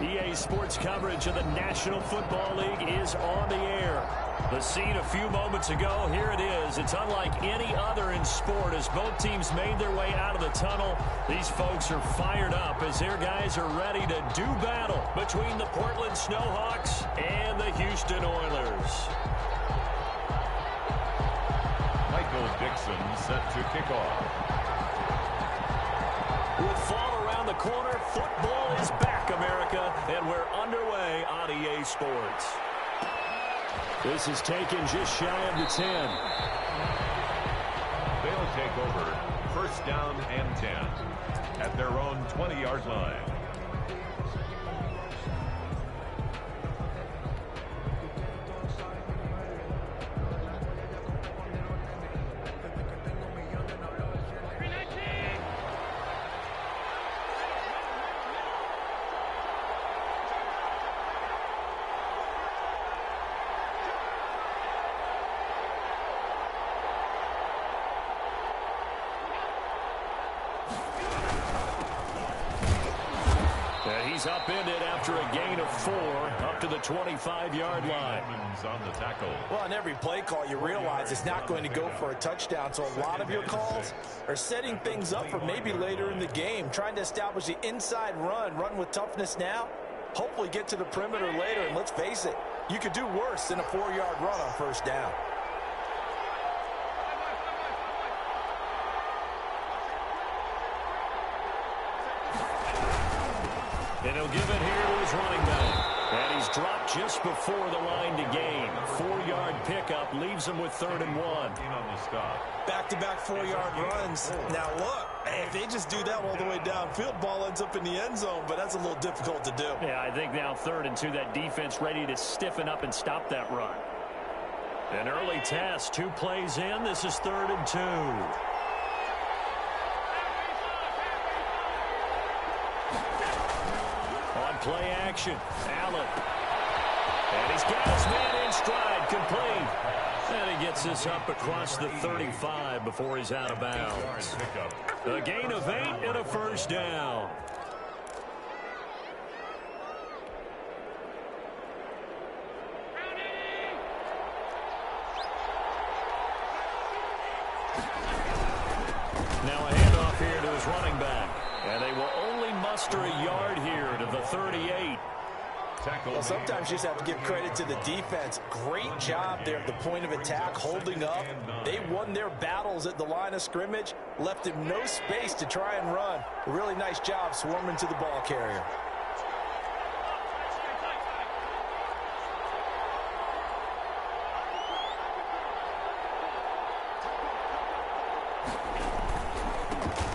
EA Sports coverage of the National Football League is on the air. The scene a few moments ago, here it is. It's unlike any other in sport as both teams made their way out of the tunnel. These folks are fired up as their guys are ready to do battle between the Portland Snowhawks and the Houston Oilers. Michael Dixon set to kick off. With fall around the corner, football is back, America, and we're underway on EA Sports. This is taken just shy of the 10. They'll take over first down and 10 at their own 20-yard line. He's upended after a gain of 4 up to the 25-yard line. On the tackle. Well, on every play call, you realize it's not going to go for a touchdown. So a lot of your calls are setting things up for maybe later in the game, trying to establish the inside run with toughness now, hopefully get to the perimeter later. And let's face it, you could do worse than a 4-yard run on first down. And he'll give it here to his running back. And he's dropped just before the line to gain. 4-yard pickup leaves him with 3rd and 1. On the stop. Back-to-back 4-yard runs. Now, look, if they just do that all the way downfield, ball ends up in the end zone, but that's a little difficult to do. Yeah, I think now 3rd and 2, that defense ready to stiffen up and stop that run. An early test, 2 plays in. This is 3rd and 2. Play action. Allen. And he's got his man in stride, complete. And he gets this up across the 35 before he's out of bounds. A gain of 8 and a first down. Now a handoff here to his running back. And they will only muster a yard here to the 38. Well, sometimes you just have to give credit to the defense. Great job there at the point of attack, holding up. They won their battles at the line of scrimmage, left him no space to try and run. A really nice job swarming to the ball carrier.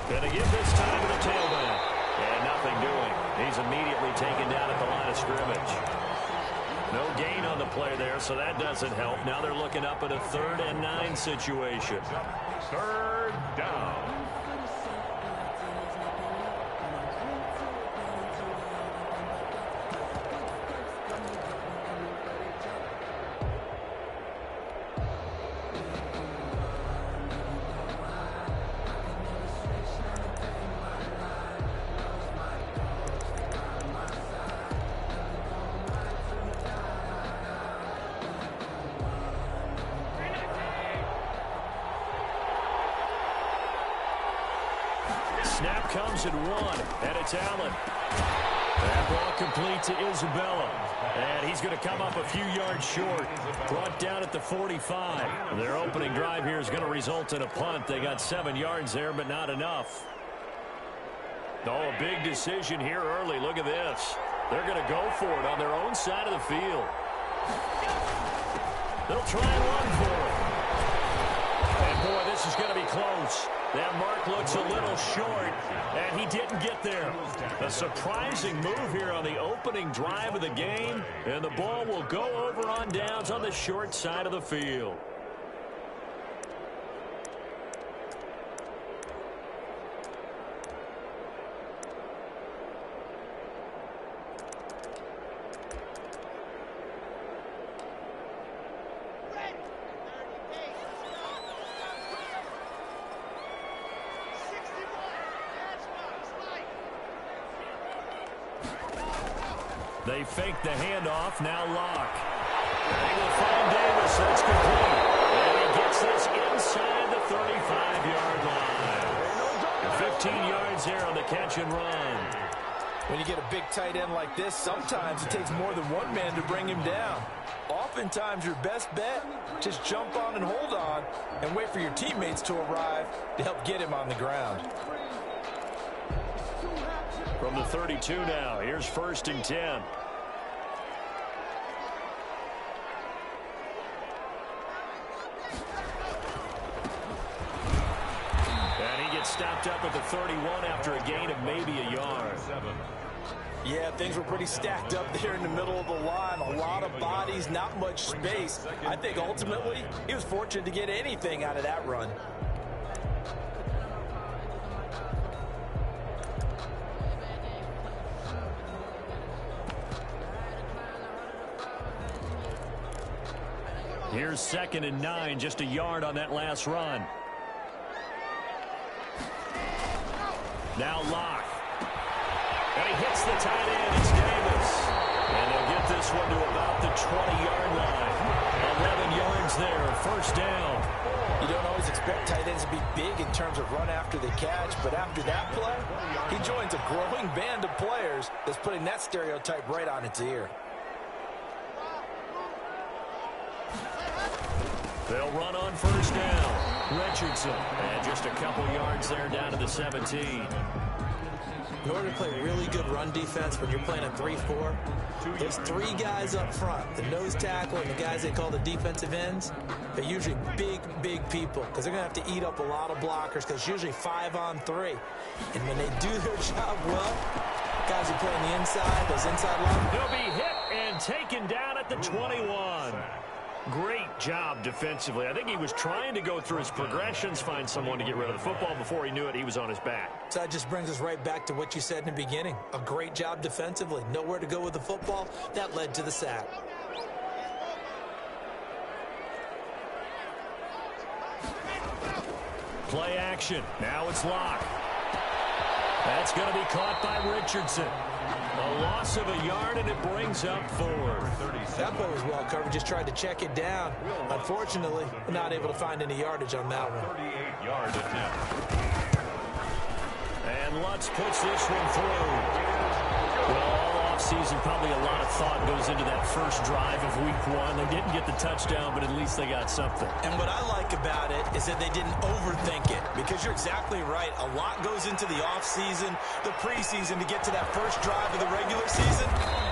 Going to give this time to the tailback. And nothing doing. He's immediately taken down at the line of scrimmage. No gain on the play there, so that doesn't help. Now they're looking up at a 3rd and 9 situation. 3rd down. Snap comes at 1, and it's Allen. That ball complete to Isabella. And he's going to come up a few yards short. Brought down at the 45. Their opening drive here is going to result in a punt. They got 7 yards there, but not enough. Oh, a big decision here early. Look at this. They're going to go for it on their own side of the field. They'll try and run for it. And, boy, this is going to be close. That mark looks a little short, and he didn't get there. A surprising move here on the opening drive of the game, and the ball will go over on downs on the short side of the field. They fake the handoff. Now Locke. They will find Davis. That's complete. And he gets this inside the 35-yard line. 15 yards there on the catch and run. When you get a big tight end like this, sometimes it takes more than one man to bring him down. Oftentimes, your best bet, just jump on and hold on and wait for your teammates to arrive to help get him on the ground. From the 32 now, here's 1st and 10. And he gets stopped up at the 31 after a gain of maybe a yard. Yeah, things were pretty stacked up there in the middle of the line. A lot of bodies, not much space. I think ultimately he was fortunate to get anything out of that run. Here's 2nd and 9, just a yard on that last run. Now Locke. And he hits the tight end. It's Davis. And they'll get this one to about the 20-yard line. 11 yards there. 1st down. You don't always expect tight ends to be big in terms of run after the catch, but after that play, he joins a growing band of players that's putting that stereotype right on its ear. They'll run on 1st down. Richardson. And just a couple yards there down to the 17. In order to play really good run defense when you're playing a 3-4, those 3 guys up front, the nose tackle and the guys they call the defensive ends, they're usually big, big people because they're going to have to eat up a lot of blockers because it's usually 5 on 3. And when they do their job well, guys who play on the inside, those inside linemen, he'll be hit and taken down at the 21. Great job defensively. I think he was trying to go through his progressions, find someone to get rid of the football. Before he knew it, he was on his back. So that just brings us right back to what you said in the beginning. A great job defensively. Nowhere to go with the football. That led to the sack. Play action. Now it's Locke. That's going to be caught by Richardson. A loss of a yard, and it brings up 4. That play was well covered. Just tried to check it down. Unfortunately, not able to find any yardage on that one. 38-yard attempt. And Lutz puts this one through. Well, all offseason, probably a lot of thought goes into that first drive of week 1. They didn't get the touchdown, but at least they got something. And what I like about it is that they didn't overthink it, because you're exactly right. A lot goes into the offseason, the preseason, to get to that first drive of the regular season.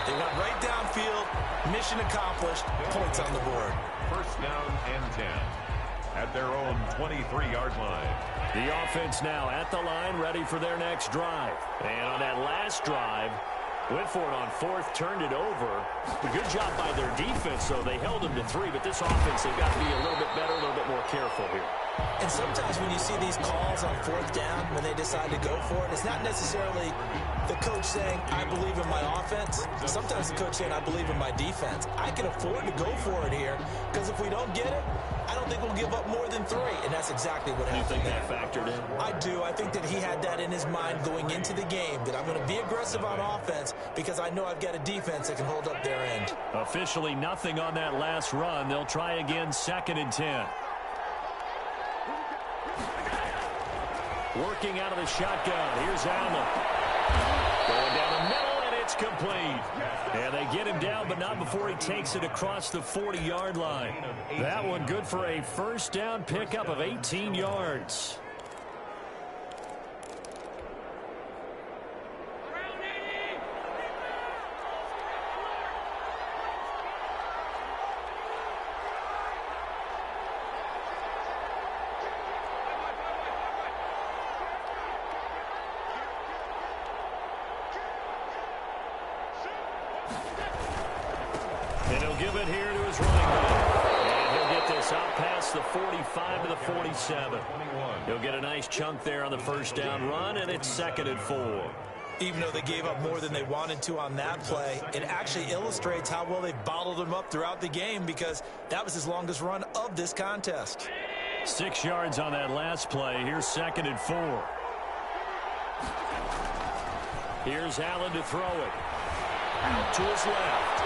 They went right downfield, mission accomplished, points on the board. 1st down and 10 at their own 23-yard line. The offense now at the line, ready for their next drive. And on that last drive, went for it on 4th, turned it over. A good job by their defense, though. They held them to 3, but this offense, they've got to be a little bit better, a little bit more careful here. And sometimes when you see these calls on 4th down, when they decide to go for it, it's not necessarily the coach saying, I believe in my offense. Sometimes the coach saying, I believe in my defense. I can afford to go for it here, because if we don't get it, I don't think we'll give up more than 3, and that's exactly what happened. You think that factored in? I do. I think that he had that in his mind going into the game, that I'm going to be aggressive on offense because I know I've got a defense that can hold up their end. Officially nothing on that last run. They'll try again, 2nd and 10. Working out of the shotgun. Here's Allen. Going down the middle, and it's complete. And they get him down, but not before he takes it across the 40-yard line. That one good for a 1st down pickup of 18 yards. And he'll give it here to his running back. And he'll get this out past the 45 to the 47. He'll get a nice chunk there on the 1st down run, and it's 2nd and 4. Even though they gave up more than they wanted to on that play, it actually illustrates how well they bottled him up throughout the game, because that was his longest run of this contest. 6 yards on that last play. Here's 2nd and 4. Here's Allen to throw it. To his left.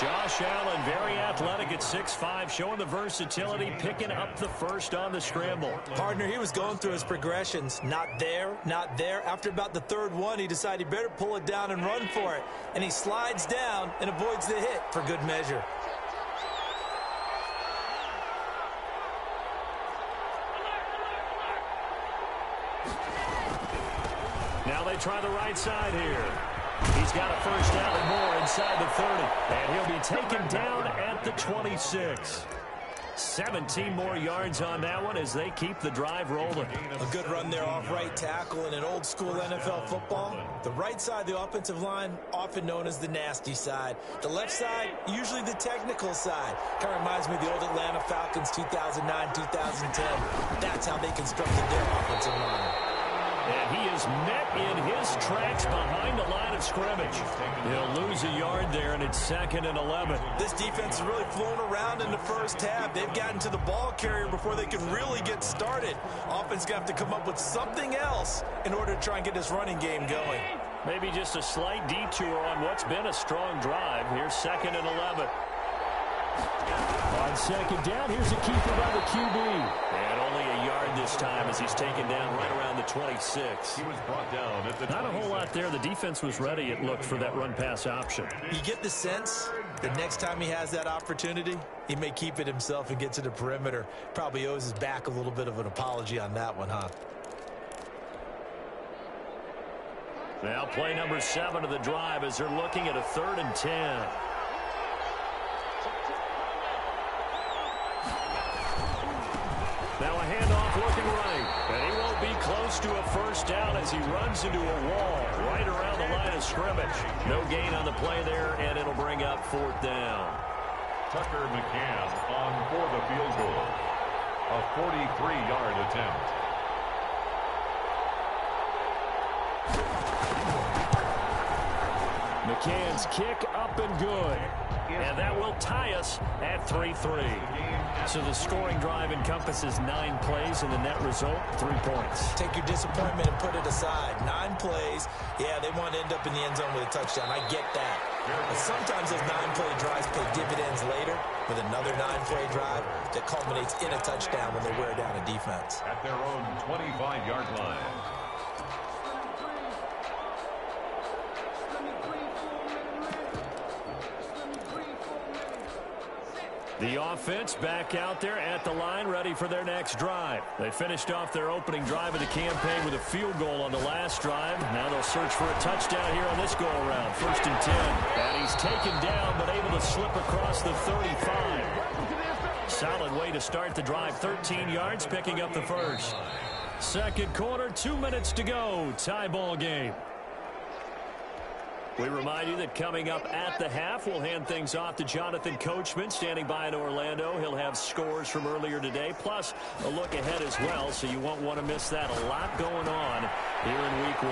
Josh Allen, very athletic at 6'5", showing the versatility, picking up the first on the scramble. Partner, he was going through his progressions. Not there, not there. After about the third one, he decided he better pull it down and run for it. And he slides down and avoids the hit for good measure. Now they try the right side here. He's got a first down and more inside the 30. And he'll be taken down at the 26. 17 more yards on that one as they keep the drive rolling. A good run there off right tackle in an old school NFL football. The right side of the offensive line, often known as the nasty side. The left side, usually the technical side. Kind of reminds me of the old Atlanta Falcons 2009, 2010. That's how they constructed their offensive line. And he is met in his tracks behind the line of scrimmage. He'll lose a yard there, and it's 2nd and 11. This defense has really flown around in the first half. They've gotten to the ball carrier before they can really get started. Offense going to have to come up with something else in order to try and get this running game going. Maybe just a slight detour on what's been a strong drive. Here's 2nd and 11. On second down, here's a keeper by the QB. And only a yard this time as he's taken down right around the 26. He was brought down at the Not a whole lot there. The defense was ready, it looked, for that run-pass option. You get the sense the next time he has that opportunity, he may keep it himself and get to the perimeter. Probably owes his back a little bit of an apology on that one, huh? Now play number 7 of the drive as they're looking at a 3rd and 10. Now a handoff looking right, and he won't be close to a first down as he runs into a wall right around the line of scrimmage. No gain on the play there, and it'll bring up 4th down. Tucker McCann on for the field goal. A 43-yard attempt. McCann's kick up and good. And that will tie us at 3-3. So the scoring drive encompasses 9 plays, and the net result, 3 points. Take your disappointment and put it aside. 9 plays. Yeah, they want to end up in the end zone with a touchdown. I get that. But sometimes those 9-play drives pay dividends later with another 9-play drive that culminates in a touchdown when they wear down a defense. At their own 25-yard line. The offense back out there at the line, ready for their next drive. They finished off their opening drive of the campaign with a field goal on the last drive. Now they'll search for a touchdown here on this go-around. 1st and 10. And he's taken down, but able to slip across the 35. Solid way to start the drive. 13 yards, picking up the first. Second quarter, 2 minutes to go. Tie ball game. We remind you that coming up at the half, we'll hand things off to Jonathan Coachman, standing by in Orlando. He'll have scores from earlier today, plus a look ahead as well, so you won't want to miss that. A lot going on here in week 1.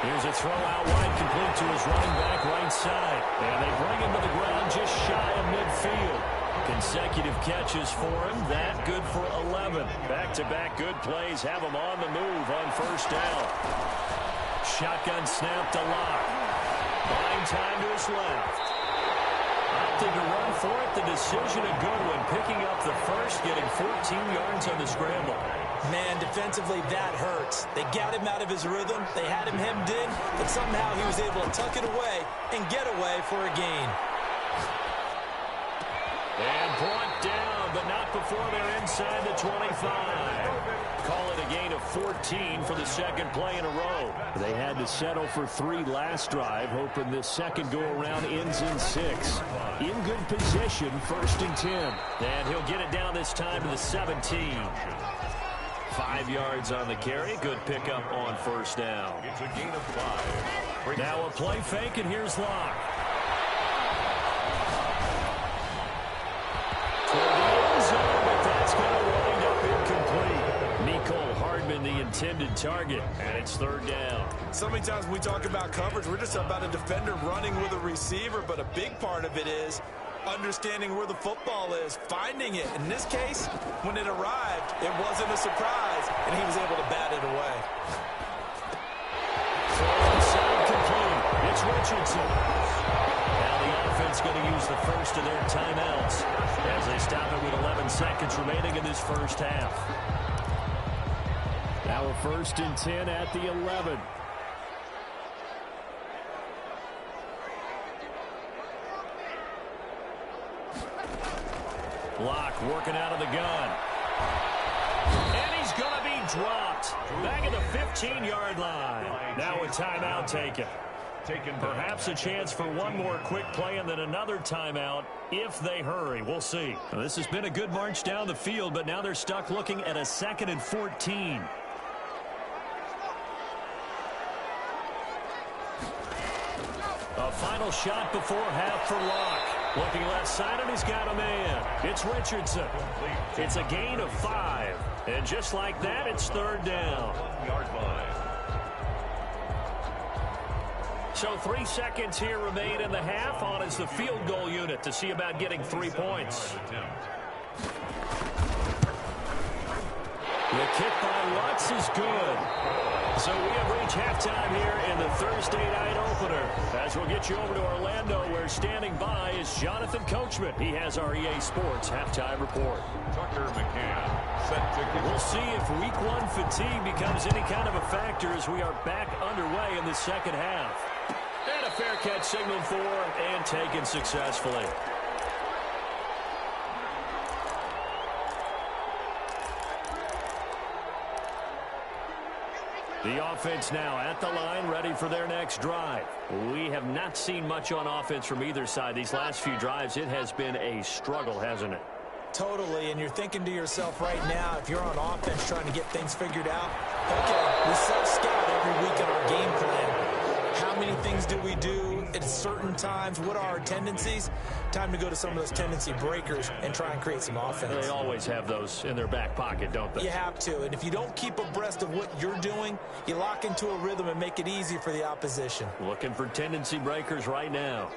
Here's a throw out wide, complete to his running back right side. And they bring him to the ground just shy of midfield. Consecutive catches for him. That good for 11. Back-to-back good plays have him on the move on first down. Shotgun snap to Locke. Buying time to his left. Opted to run for it. The decision a good one. Picking up the first, getting 14 yards on the scramble. Man, defensively, that hurts. They got him out of his rhythm. They had him hemmed in, but somehow he was able to tuck it away and get away for a gain. And brought down, but not before they're inside the 25. Call it a gain of 14 for the second play in a row. They had to settle for 3 last drive, hoping this second go-around ends in 6. In good position, 1st and 10. And he'll get it down this time to the 17. 5 yards on the carry. Good pickup on first down. It's a gain of 5. Now a play fake, and here's Locke. But that's going to wind up incomplete. Mecole Hardman, the intended target, and it's 3rd down. So many times when we talk about coverage, we're just about a defender running with a receiver, but a big part of it is understanding where the football is, finding it. In this case, when it arrived, it wasn't a surprise, and he was able to bat it away. Inside complete. It's Richardson. first of their timeouts as they stop it with 11 seconds remaining in this first half. Now a 1st and 10 at the 11. Locke working out of the gun. And he's going to be dropped. Back at the 15-yard line. Now a timeout taken. Perhaps a chance for one more quick play and then another timeout if they hurry. We'll see. Well, this has been a good march down the field, but now they're stuck looking at a 2nd and 14. A final shot before half for Locke. Looking left side, and he's got a man. It's Richardson. It's a gain of 5. And just like that, it's 3rd down. So 3 seconds here remain in the half. On is the field goal unit to see about getting 3 points. The kick by Lutz is good. So we have reached halftime here in the Thursday night opener. As we'll get you over to Orlando, where standing by is Jonathan Coachman. He has our EA Sports halftime report. Tucker McCann set to... We'll see if week 1 fatigue becomes any kind of a factor as we are back underway in the second half. And a fair catch signaled for and taken successfully. The offense now at the line, ready for their next drive. We have not seen much on offense from either side. These last few drives, it has been a struggle, hasn't it? Totally, and you're thinking to yourself right now, if you're on offense trying to get things figured out, okay, we self-scout every week on our game plan. How many things do we do at certain times? What are our tendencies? Time to go to some of those tendency breakers and try and create some offense. They always have those in their back pocket, don't they? You have to, and if you don't keep abreast of what you're doing, you lock into a rhythm and make it easy for the opposition. Looking for tendency breakers right now.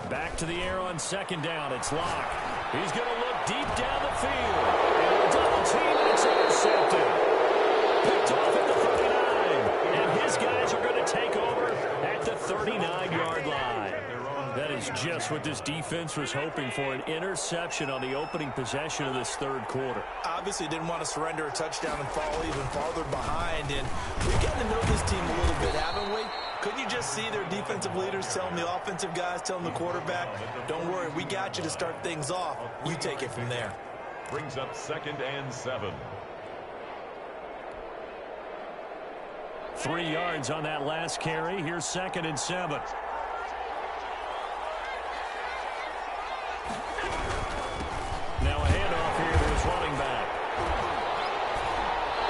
Back to the air on 2nd down. It's Locke. He's going to look deep down the field. And a double team, and it's intercepted. Picked off at the 39. And his guys are going to take over at the 39-yard line. That is just what this defense was hoping for, an interception on the opening possession of this 3rd quarter. Obviously didn't want to surrender a touchdown and fall even farther behind. And we've gotten to know this team a little bit, haven't we? Couldn't you just see their defensive leaders telling the offensive guys, telling the quarterback, don't worry, we got you to start things off. You take it from there. Brings up 2nd and 7. 3 yards on that last carry. Here's 2nd and 7. Now a handoff here to his running back.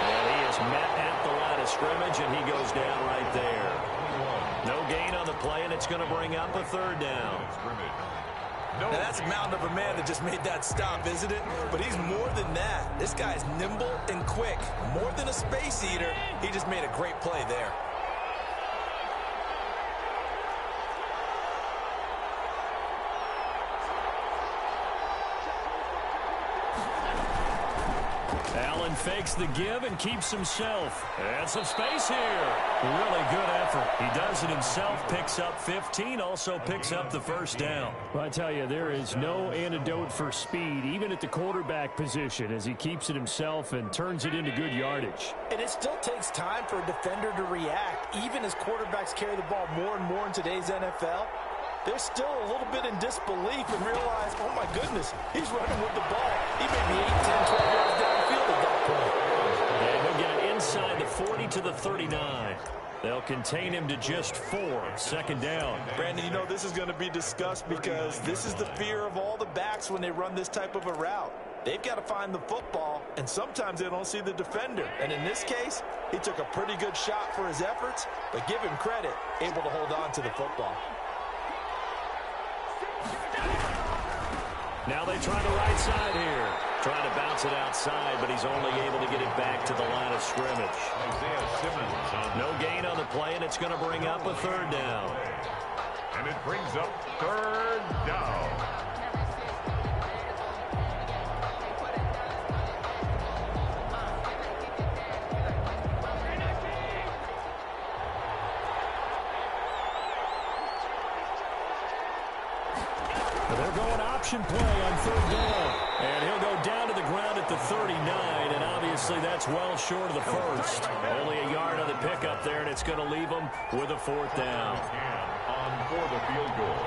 And he is met at the line of scrimmage, and he goes down right there. No gain on the play, and it's going to bring up a 3rd down. Now that's a mountain of a man that just made that stop, isn't it? But he's more than that. This guy's nimble and quick. More than a space eater, he just made a great play there. Allen fakes the give and keeps himself. And some space here. Really good effort. He does it himself, picks up 15, also picks up the 1st down. Well, I tell you, there is no antidote for speed, even at the quarterback position, as he keeps it himself and turns it into good yardage. And it still takes time for a defender to react, even as quarterbacks carry the ball more and more in today's NFL. They're still a little bit in disbelief and realize, oh my goodness, he's running with the ball. He may be 8, 10, 12 yards downfield at that point. And he'll get it inside the 40 to the 39. They'll contain him to just 4. 2nd down. Brandon, you know this is going to be discussed because this is the fear of all the backs when they run this type of a route. They've got to find the football, and sometimes they don't see the defender. And in this case, he took a pretty good shot for his efforts, but give him credit, able to hold on to the football. Now they try the right side here. Trying to bounce it outside, but he's only able to get it back to the line of scrimmage. No gain on the play, and it's going to bring up a 3rd down. And it brings up third down. They're going option play on third down. And he'll go down to the ground at the 39, and obviously that's well short of the first. Only a yard on the pickup there, and it's going to leave them with a fourth down. On for the field goal.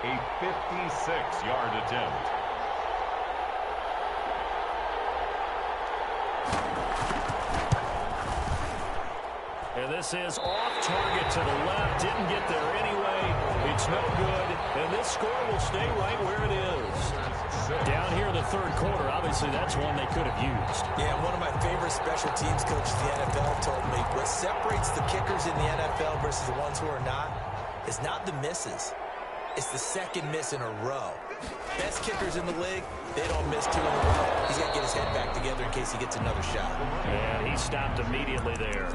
A 56-yard attempt. And this is off target to the left. Didn't get there anyway. It's no good. And this score will stay right where it is. Down here in the third quarter, obviously that's one they could have used. Yeah, one of my favorite special teams coaches in the NFL told me what separates the kickers in the NFL versus the ones who are not is not the misses. It's the second miss in a row. Best kickers in the league, they don't miss two in a row. He's got to get his head back together in case he gets another shot. And he stopped immediately there.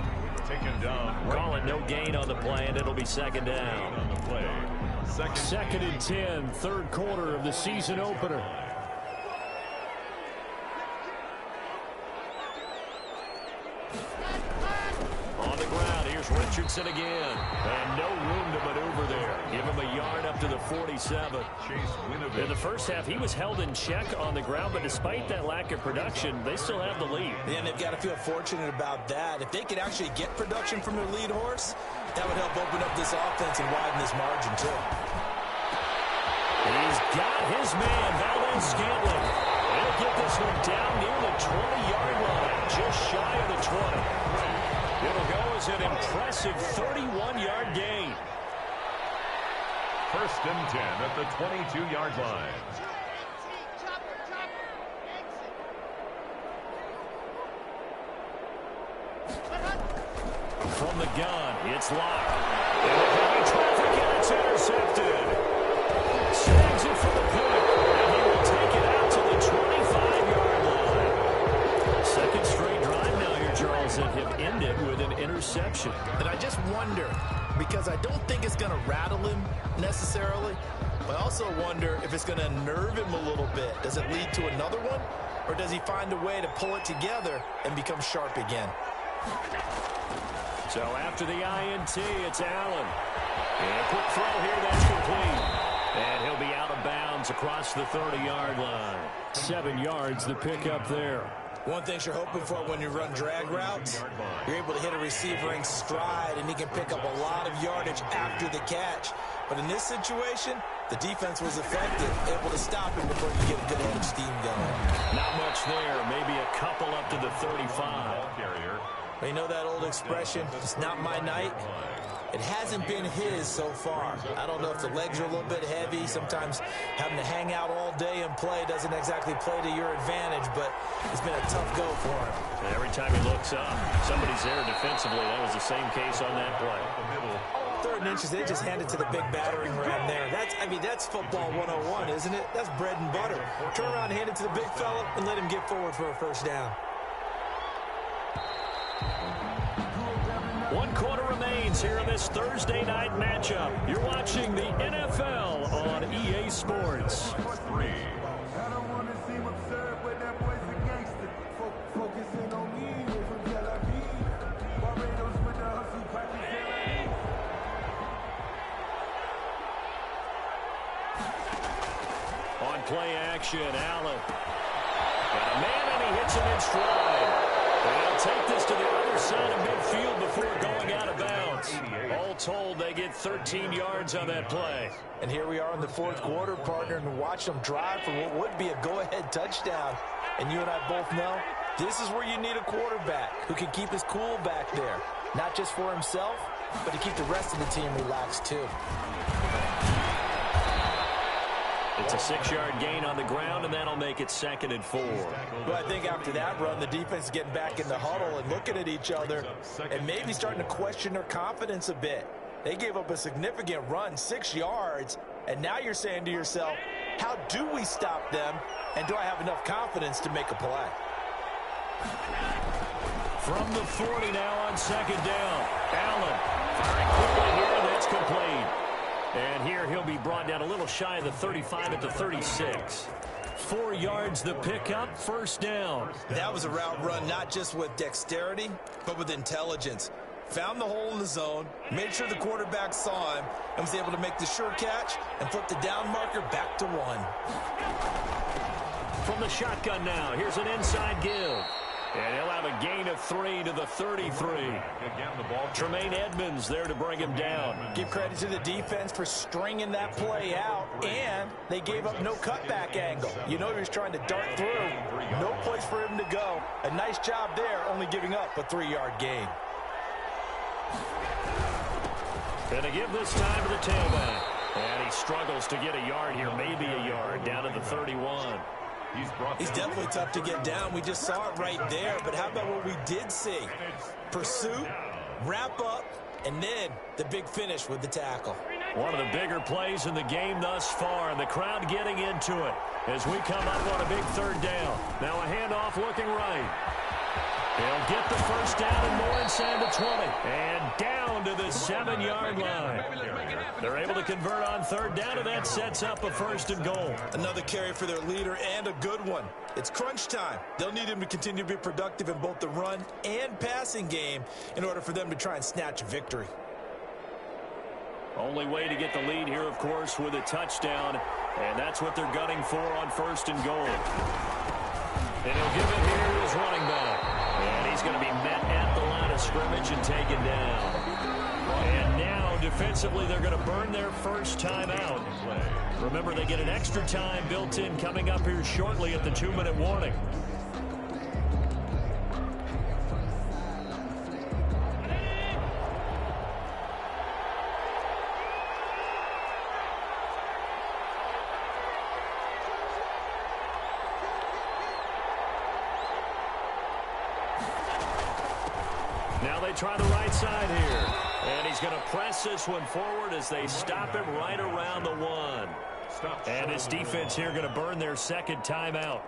Taken down. Call it no gain on the play, and it'll be second down. On the play. Second and 10, third quarter of the season opener. On the ground, here's Richardson again. And no room to maneuver there. Give him a yard up to the 47. In the first half, he was held in check on the ground, but despite that lack of production, they still have the lead. Yeah, and they've got to feel fortunate about that. If they could actually get production from their lead horse, that would help open up this offense and widen this margin, too. He's got his man, Valdes-Scantling. He'll get this one down near the 20-yard line, just shy of the 20. It'll go as an impressive 31-yard gain. First and 10 at the 22-yard line. From the gun, it's locked. And the heavy traffic, and it's intercepted. Snags it for the point, and he will take it out to the 25-yard line. Second straight drive now here, Charles, that have ended with an interception. And I just wonder, because I don't think it's going to rattle him necessarily, but I also wonder if it's going to nerve him a little bit. Does it lead to another one, or does he find a way to pull it together and become sharp again? So after the INT, it's Allen. And a quick throw here, that's complete. And he'll be out of bounds across the 30-yard line. 7 yards, the pickup there. One thing you're hoping for when you run drag routes, you're able to hit a receiver in stride, and he can pick up a lot of yardage after the catch. But in this situation, the defense was effective, able to stop him before you get a good head of steam going. Not much there, maybe a couple up to the 35. You know that old expression, it's not my night? It hasn't been his so far. I don't know if the legs are a little bit heavy. Sometimes having to hang out all day and play doesn't exactly play to your advantage, but it's been a tough go for him. And every time he looks up, somebody's there defensively. That was the same case on that play. Third and inches, they just hand it to the big battering ram there. That's football 101, isn't it? That's bread and butter. Turn around, hand it to the big fella, and let him get forward for a first down. 1 quarter remains here in this Thursday night matchup. You're watching the NFL on EA Sports. On play action, Allen. Got a man, and he hits him in stride. And they'll take this to the other side of midfield before going out of bounds. All told, they get 13 yards on that play. And here we are in the fourth quarter, partner, and watch them drive for what would be a go-ahead touchdown. And you and I both know this is where you need a quarterback who can keep his cool back there. Not just for himself, but to keep the rest of the team relaxed too. It's a 6-yard gain on the ground, and that'll make it 2nd and 4. Well, I think after that run, the defense is getting back in the huddle and looking at each other and maybe starting to question their confidence a bit. They gave up a significant run, 6 yards, and now you're saying to yourself, how do we stop them, and do I have enough confidence to make a play? From the 40 now on 2nd down. Allen firing quickly here, and that's complete. And here he'll be brought down a little shy of the 35 at the 36. 4 yards the pickup, first down. That was a route run not just with dexterity, but with intelligence. Found the hole in the zone, made sure the quarterback saw him, and was able to make the sure catch and flip the down marker back to 1. From the shotgun now, here's an inside give. And he'll have a gain of 3 to the 33. Tremaine Edmonds there to bring him down. Give credit to the defense for stringing that play out, and they gave up no cutback angle. You know he was trying to dart through. No place for him to go. A nice job there, only giving up a 3-yard gain. Gonna give this time to the tailback. And he struggles to get a yard here, maybe a yard, down to the 31. He's definitely tough to get down. We just saw it right there. But how about what we did see? Pursuit, wrap up, and then the big finish with the tackle. One of the bigger plays in the game thus far, and the crowd getting into it as we come up on a big third down. Now a handoff looking right. They'll get the first down and more inside the 20. And down to the 7-yard line. They're able to convert on third down, and that sets up a 1st and goal. Another carry for their leader, and a good one. It's crunch time. They'll need him to continue to be productive in both the run and passing game in order for them to try and snatch a victory. Only way to get the lead here, of course, with a touchdown. And that's what they're gunning for on 1st and goal. And he'll give it here to his running back. And he's going to be met at the line of scrimmage and taken down. And now, defensively, they're going to burn their first timeout. Remember, they get an extra time built in coming up here shortly at the 2-minute warning. Now they try the right side here. And he's going to press this one forward as they stop him right around the 1. And this defense here going to burn their second timeout.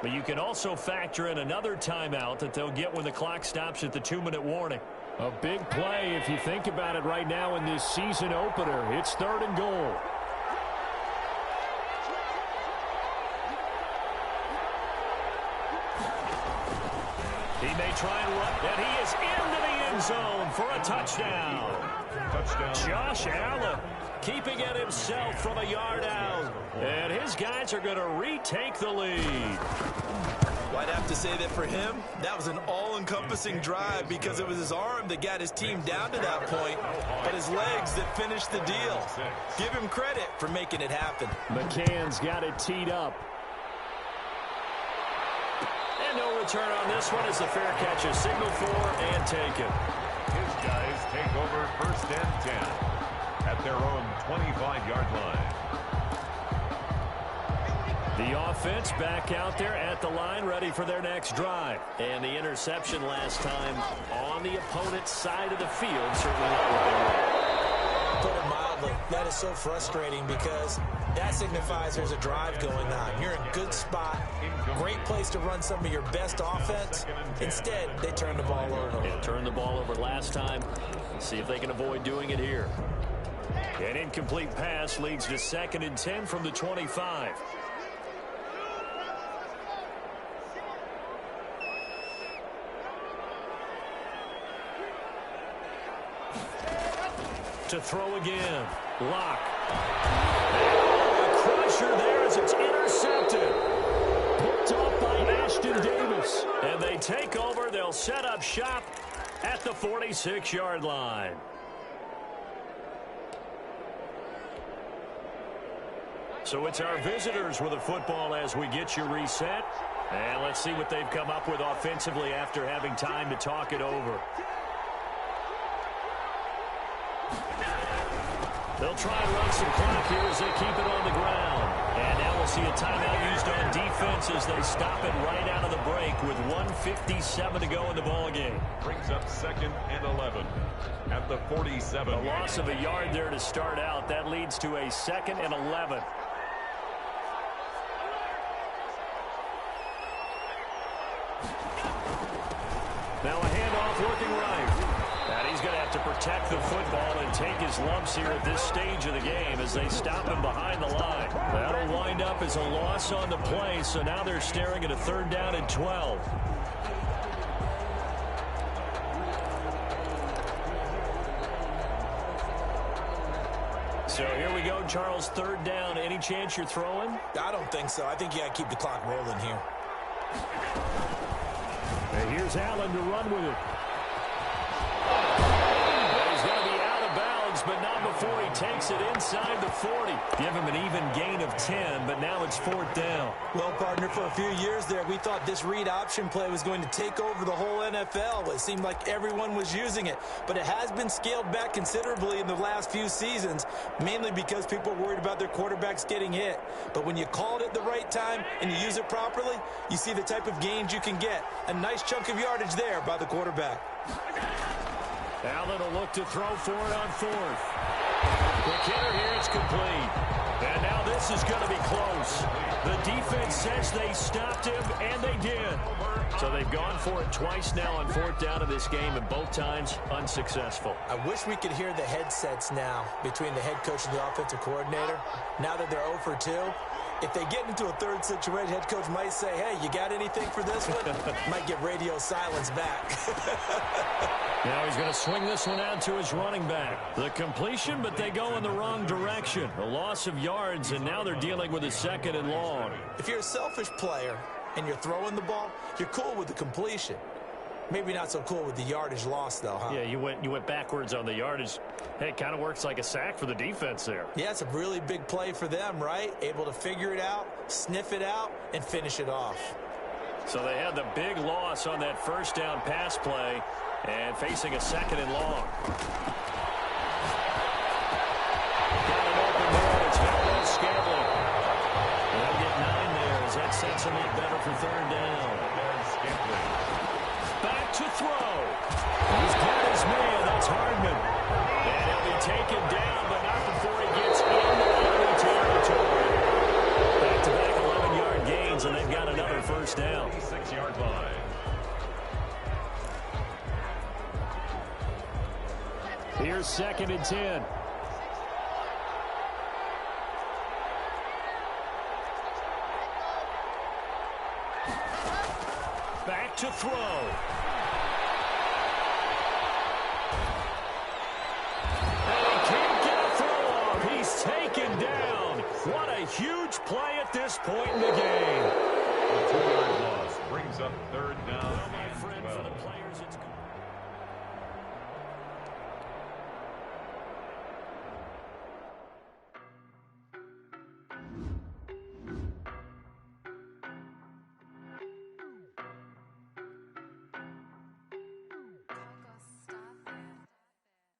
But you can also factor in another timeout that they'll get when the clock stops at the 2-minute warning. A big play if you think about it right now in this season opener. It's 3rd and goal. He may try and run, and he is into the end zone for a touchdown. Josh Allen keeping it himself from a yard out. And his guys are going to retake the lead. Well, I'd have to say that for him, that was an all-encompassing drive because it was his arm that got his team down to that point, but his legs that finished the deal. Give him credit for making it happen. McCann's got it teed up. And no return on this one as the fair catch is signaled for and taken. His guys take over 1st and 10 at their own 25-yard line. The offense back out there at the line, ready for their next drive. And the interception last time on the opponent's side of the field, certainly not what they want. Put it mildly, that is so frustrating because that signifies there's a drive going on. You're in a good spot, great place to run some of your best offense. Instead, they turn the ball over. Yeah, turned the ball over last time. See if they can avoid doing it here. An incomplete pass leads to 2nd and 10 from the 25. To throw again. Lock. And a crusher there as it's intercepted. Picked off by Ashton Davis. And they take over. They'll set up shop at the 46-yard line. So it's our visitors with the football as we get you reset. And let's see what they've come up with offensively after having time to talk it over. They'll try and run some clock here as they keep it on the ground. And now we'll see a timeout used on defense as they stop it right out of the break with 1:57 to go in the ballgame. Brings up 2nd and 11 at the 47. A loss of a yard there to start out. That leads to a 2nd and 11. Now a handoff looking right. And he's going to have to protect the football and take his lumps here at this stage of the game as they stop him behind the line. That'll wind up as a loss on the play, so now they're staring at a 3rd down and 12. So here we go, Charles, 3rd down. Any chance you're throwing? I don't think so. I think you got to keep the clock rolling here. And here's Allen to run with it. He's going to be out of bounds, but not before he takes it inside the 40. Give him an even gain of 10, but now it's 4th down. Well, partner, for a few years there, we thought this read option play was going to take over the whole NFL. It seemed like everyone was using it, but it has been scaled back considerably in the last few seasons, mainly because people are worried about their quarterbacks getting hit. But when you call it at the right time and you use it properly, you see the type of gains you can get. A nice chunk of yardage there by the quarterback. Allen will look to throw for it on 4th. McKinnon here, it's complete. And now this is going to be close. The defense says they stopped him, and they did. So they've gone for it twice now on 4th down in this game, and both times unsuccessful. I wish we could hear the headsets now between the head coach and the offensive coordinator. Now that they're 0 for 2, if they get into a 3rd situation, head coach might say, hey, you got anything for this one? Might get radio silence back. Now he's going to swing this one out to his running back. The completion, but they go in the wrong direction. A loss of yards, and now they're dealing with a 2nd and long. If you're a selfish player and you're throwing the ball, you're cool with the completion. Maybe not so cool with the yardage loss, though, huh? Yeah, you went backwards on the yardage. Hey, it kind of works like a sack for the defense there. Yeah, it's a really big play for them, right? Able to figure it out, sniff it out, and finish it off. So they had the big loss on that 1st down pass play and facing a 2nd and long. Got an open man. It's Valdez-Scantling. They'll get 9 there as that sets them up better for 3rd down. Back to throw. He's got his man. That's Hardman. And he'll be taken down, but not before he gets into enemy territory. Back-to-back 11-yard gains, and they've got another 1st down. 6-yard line. Here's 2nd and 10. Back to throw. And he can't get a throw off. He's taken down. What a huge play at this point in the game. A 2-yard loss brings up 3rd down and 12. For the players, it's good.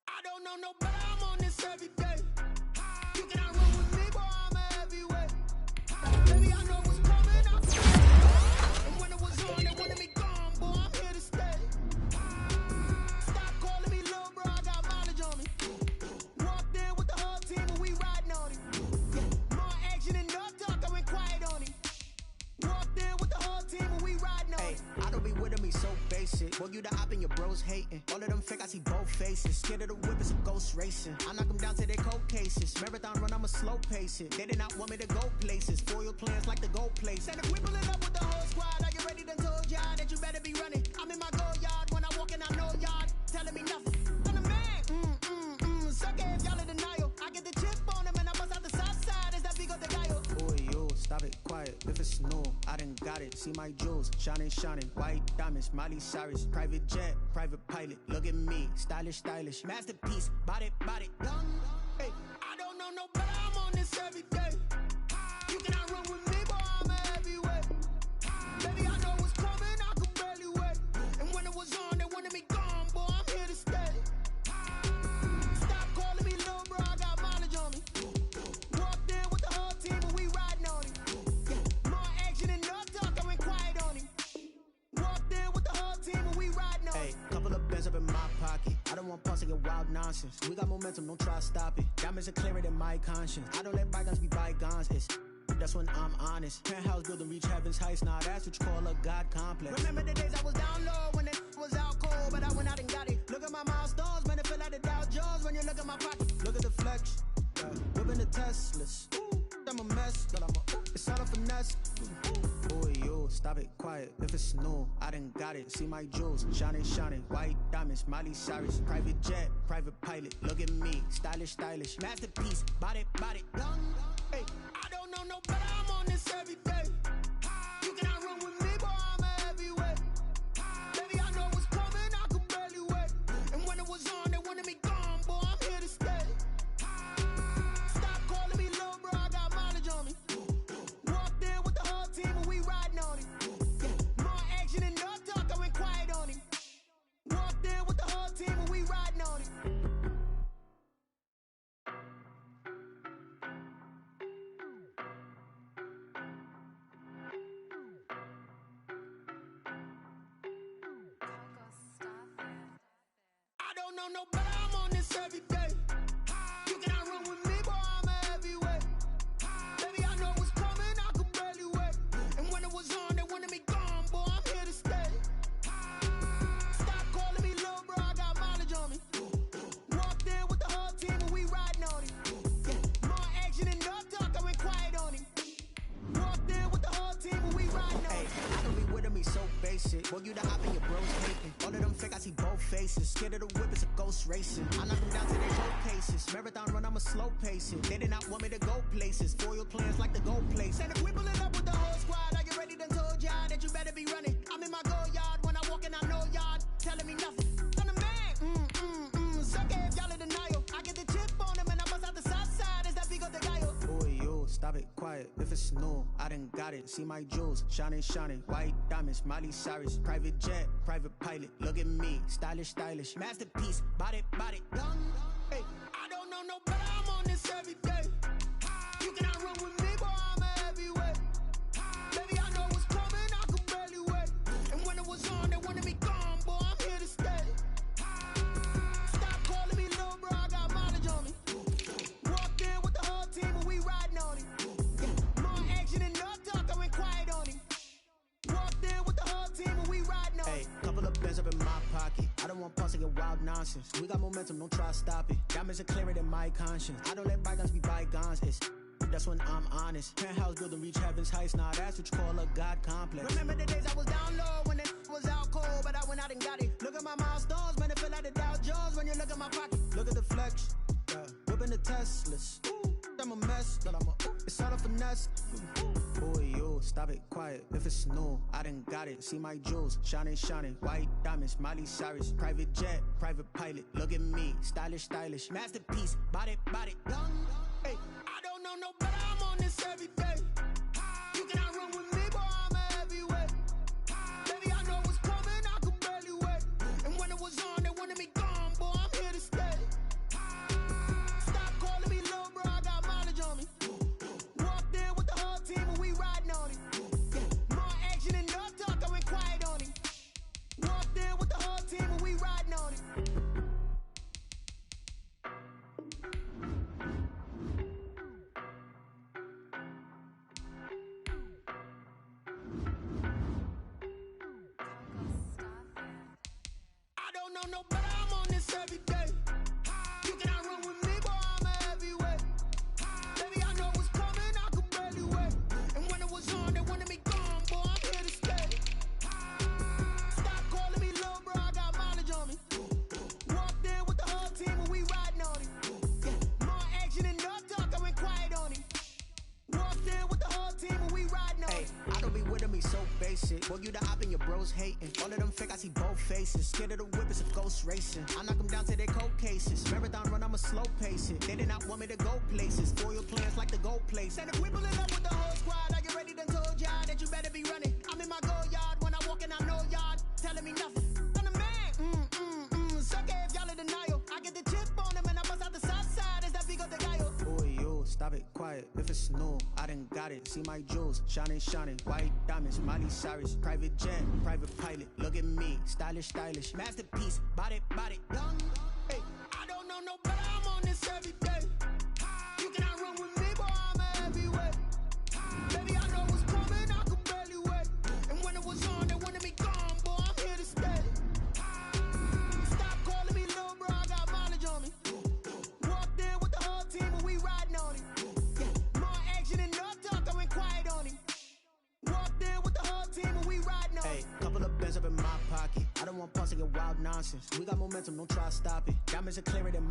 I don't know no better, I'm on this every day. You cannot run with me, boy, I'm a heavyweight. Baby, I know what's coming up. And when it was on, they wanted me gone, boy, I'm here to stay. Stop calling me little bro, I got mileage on me. Walked in with the whole team and we riding on him. Yeah, more action and no talk, I went quiet on him. Walked in with the whole team and we riding on him. I don't be with him, he's so basic. Boy, you the op and your bros hating. All of them fake, I see both faces. Scared of the whip, it's a ghost racing. I knock them down to their cold cases. Marathon run, I'ma slow pace it. They did not want me to go places. Foil plans like the gold place. Said if we pulling up with the whole squad, are you ready to told y'all that you better be running? I'm in my go yard, when I walk in, I know y'all telling me nothing. I'm the man, suck it if y'all in denial. I get the chip on them and I bust out the south side, is that big of the dial? Boy, yo, stop it, quiet. If it's snow, I done got it. See my jewels, shining, shining. White diamonds, Miley Cyrus. Private jet, private pilot. Look at me, stylish, stylish. Masterpiece, body, young. Hey, I don't know no better, I'm on this every day. You cannot run with me, boy, I'm a heavyweight. Baby, I know what's coming, I could barely wait. And when it was on, they wanted me gone, boy, I'm here to stay. Stop calling me little bro, I got mileage on me. Walked in with the whole team and we riding on him. Yeah, more action and no talk, I went quiet on him. Walked in with the whole team and we riding on him. Hey, couple of bands up in my pocket. I don't want pause to get wild nonsense. We got momentum, don't try to stop it. Diamonds are clearer than my conscience. I don't let bygones be bygones. That's when I'm honest. Penthouse building reach heaven's heights. Now that's what you call a God complex. Remember the days I was down low when it was out cold, but I went out and got it. Look at my milestone. stop it, quiet. If it's new, I done got it. See my jewels, shining, shining. White diamonds, Miley Cyrus. Private jet, private pilot. Look at me, stylish, stylish. Masterpiece, body, body. Hey, I don't know no better, I'm on this every day. You cannot run with me, boy, I'm a heavyweight. Baby, I know what's coming, I could barely wait. And when it was on, they wanted me gone, boy, I'm here to stay. Stop calling me little bro, I got mileage on me. Walked in with the whole team and we riding on it. More action and no talk, I went quiet on him. Walked in with the whole team and we riding on it. I don't know no better, I'm on this every day. You cannot run with me, boy, I'm a heavyweight. Baby, I know what's coming, I could barely wait. And when it was on, they wanted me gone, boy, I'm here to stay. Stop calling me little bro, I got mileage on me. Walked in with the whole team and we riding on it. More action and no talk, I went quiet on him. Walked in with the whole team and we riding on Hey, it. I don't be with me so basic. Boy, you the op and your bros hating. All of them fake, I see both faces. Scared of the whip, it's a ghost racing. I knock them down to their cold cases. Marathon run, I'ma slow pace it. They did not want me to go places. Foil plans like the go place. And if we pulling up with the whole squad, I get ready to told y'all that you better be running. I'm in my go yard when I walk in, I know y'all telling me nothing. I'm the man, suck it if y'all in denial. I get the chip on them and I bust out the south side. Is that big of the guy? Boy, yo, stop it, quiet. If it's new, I done got it. See my jewels, shining, shining. White diamonds, Miley Cyrus. Private jet, private pilot. Look at me, stylish, stylish. Masterpiece, body, body. Hey, I don't know no better, I'm on this every day. You cannot run with me, boy, I'm a heavyweight. Baby, I know what's coming, I could barely wait. And when it was on, they wanted me gone, boy, I'm here to stay. Stop calling me little bro, I got mileage on me. Walked in with the whole team and we riding on it. More action and no talk, I went quiet on him. Walked in with the whole team and we riding on Hey, it. couple of bands up in my pocket. I don't want pause to get wild nonsense. We got momentum, don't try to stop it. Diamonds are clearer than my conscience. I don't let bygones be bygones. It's that's when I'm honest. Penthouse building reach heaven's heights. Nah, that's what you call a God complex. Remember the days I was down low when it was out cold, but I went out and got it. Look at my milestones, man, it feel like the Dow Jones when you look at my pocket. Look at the flex, yeah. Whipping the Teslas. Ooh, I'm a mess, but it's all a finesse. Boy, yo, stop it, quiet. If it's new, I done got it. See my jewels, shining, shining. White diamonds, Miley Cyrus. Private jet, private pilot. Look at me, stylish, stylish. Masterpiece, body, body. Hey, I don't know no better, I'm on this every day. You cannot run with me, boy, I'm a heavyweight. Baby, I know what's coming, I could barely wait. And when it was on, they wanted me gone, boy, I'm here to stay. Stop calling me little bro, I got mileage on me. Walked in with the whole team and we riding on it. More action and no talk, I went quiet on him. Walked in with the whole team and we riding on it. I don't know no better, I'm on this every day. You cannot run with me, boy, I'm a heavyweight. Baby, I know what's coming, I could barely wait. And when it was on, they wanted me gone, boy, I'm here to stay. Stop calling me little bro, I got mileage on me. Walked in with the whole team and we riding on it. More action and no talk, I went quiet on him. Walked in with the whole team and we riding on Hey, it. I don't be with me so basic. Boy, you the op and your bros hating. All of them fake, I see both faces. Scared of the whip, it's a ghost racing. I knock them down to their cold cases. Marathon run, I'ma slow pace it. They did not want me to go places. Foil plans like the go place. And if we pulling up with the whole squad, I get ready to told y'all that you better be running. I'm in my go yard when I walk in, I know y'all telling me nothing. I'm the man, suck it if y'all in denial. I get the chip on them and I bust out the south side. Is that big of the guy? Boy, yo, stop it, quiet. If it's new, I done got it. See my jewels, shining, shining. White diamonds, Miley Cyrus. Private jet, private pilot. Look at me, stylish, stylish. Masterpiece, body, body. Hey, I don't know no better, I'm on this every day. You cannot run with me, boy, I'm a heavyweight. Baby, I know what's coming, I could barely wait. And when it was on, they wanted me gone, boy, I'm here to stay. Stop calling me little bro, I got mileage on me. Walked in with the whole team and we riding on it. More action and no talk, I went quiet on him. Walked in with the whole team and nonsense. We got momentum, don't try to stop it. Diamonds are clearer than